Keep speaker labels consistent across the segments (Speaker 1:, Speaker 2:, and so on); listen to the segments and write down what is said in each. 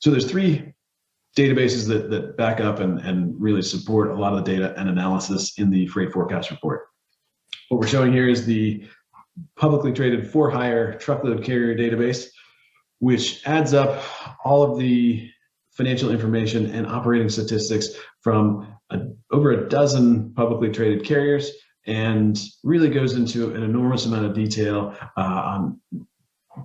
Speaker 1: So there's three databases that back up and really support a lot of the data and analysis in the freight forecast report. What we're showing here is the publicly traded for-hire truckload carrier database, which adds up all of the financial information and operating statistics from over a dozen publicly traded carriers, and really goes into an enormous amount of detail on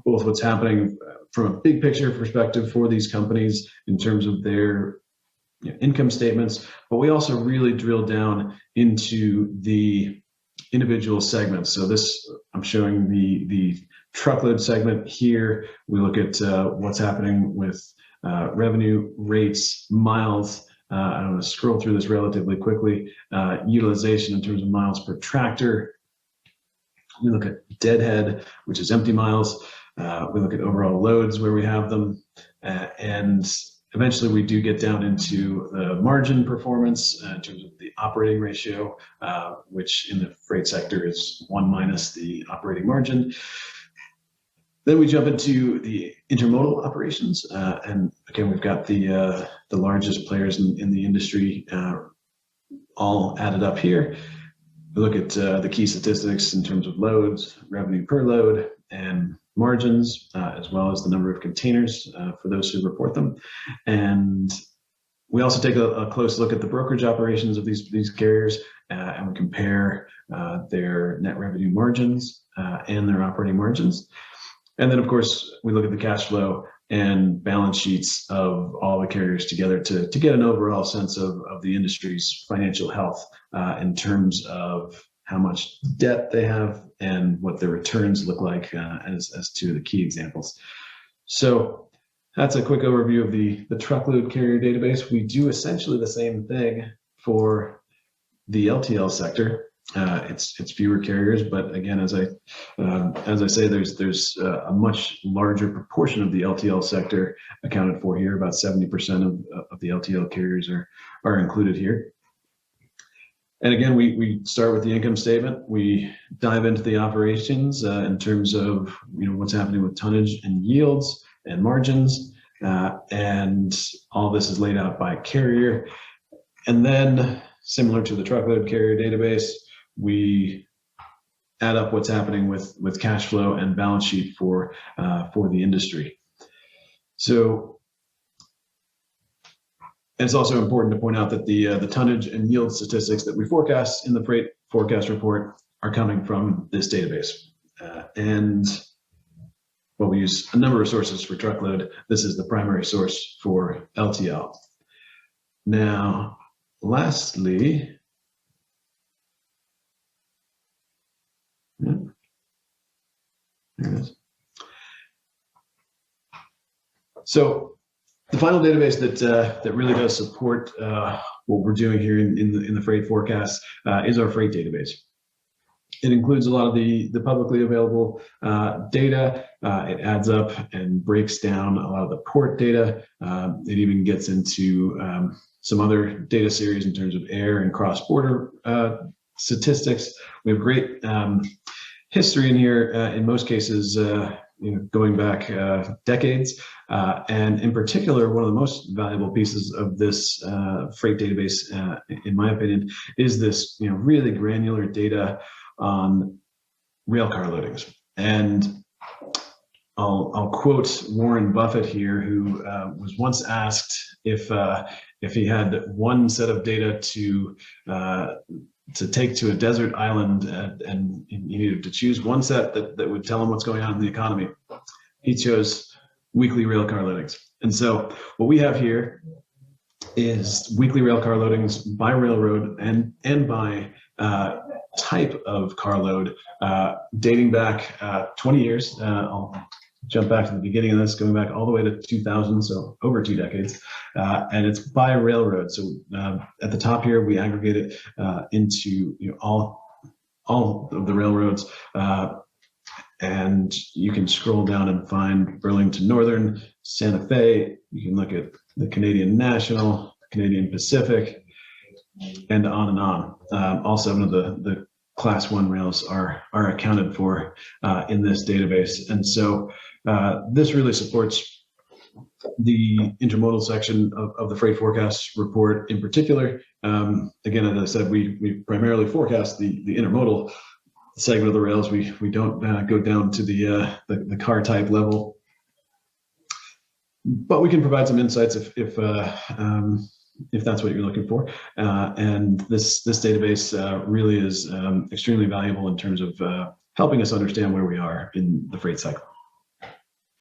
Speaker 1: both what's happening from a big picture perspective for these companies in terms of their income statements, but we also really drill down into the individual segments. So this, I'm showing the truckload segment here. We look at what's happening with revenue, rates, miles. I'm going to scroll through this relatively quickly. Utilization in terms of miles per tractor. We look at deadhead, which is empty miles. We look at overall loads where we have them. And eventually we do get down into the margin performance in terms of the operating ratio, which in the freight sector is 1 minus the operating margin. Then we jump into the intermodal operations, and again, we've got the largest players in the industry all added up here. We look at the key statistics in terms of loads, revenue per load, and margins, as well as the number of containers for those who report them. And we also take a close look at the brokerage operations of these carriers, and we compare their net revenue margins and their operating margins. And then, of course, we look at the cash flow and balance sheets of all the carriers together to get an overall sense of the industry's financial health in terms of how much debt they have and what their returns look like as two of the key examples. So that's a quick overview of the truckload carrier database. We do essentially the same thing for the LTL sector. It's fewer carriers, but again, as I say, there's a much larger proportion of the LTL sector accounted for here. About 70% of the LTL carriers are included here. And again, we start with the income statement. We dive into the operations in terms of what's happening with tonnage and yields and margins, and all this is laid out by carrier. And then, similar to the truckload carrier database, we add up what's happening with cash flow and balance sheet for the industry. So it's also important to point out that the tonnage and yield statistics that we forecast in the freight forecast report are coming from this database. And well, we use a number of sources for truckload. This is the primary source for LTL. Now, lastly, there it is. So the final database that really does support what we're doing here in the freight forecast is our freight database. It includes a lot of the publicly available data. It adds up and breaks down a lot of the port data. It even gets into some other data series in terms of air and cross-border statistics. We have great history in here, in most cases, going back decades. And in particular, one of the most valuable pieces of this freight database, in my opinion, is this really granular data on railcar loadings. And I'll quote Warren Buffett here, who was once asked if he had one set of data to take to a desert island and he needed to choose one set that would tell him what's going on in the economy, he chose weekly railcar loadings. And so what we have here is weekly railcar loadings by railroad and by type of carload, dating back 20 years. I'll jump back to the beginning of this, going back all the way to 2000, so over 2 decades, and it's by railroad. So at the top here, we aggregate it into all of the railroads, and you can scroll down and find Burlington Northern, Santa Fe. You can look at the Canadian National, Canadian Pacific, and on and on. All 7 of the Class 1 rails are accounted for in this database. And so this really supports the intermodal section of the freight forecast report in particular. Again, as I said, we primarily forecast the intermodal segment of the rails. We don't go down to the car type level, but we can provide some insights if that's what you're looking for. And this database really is extremely valuable in terms of helping us understand where we are in the freight cycle.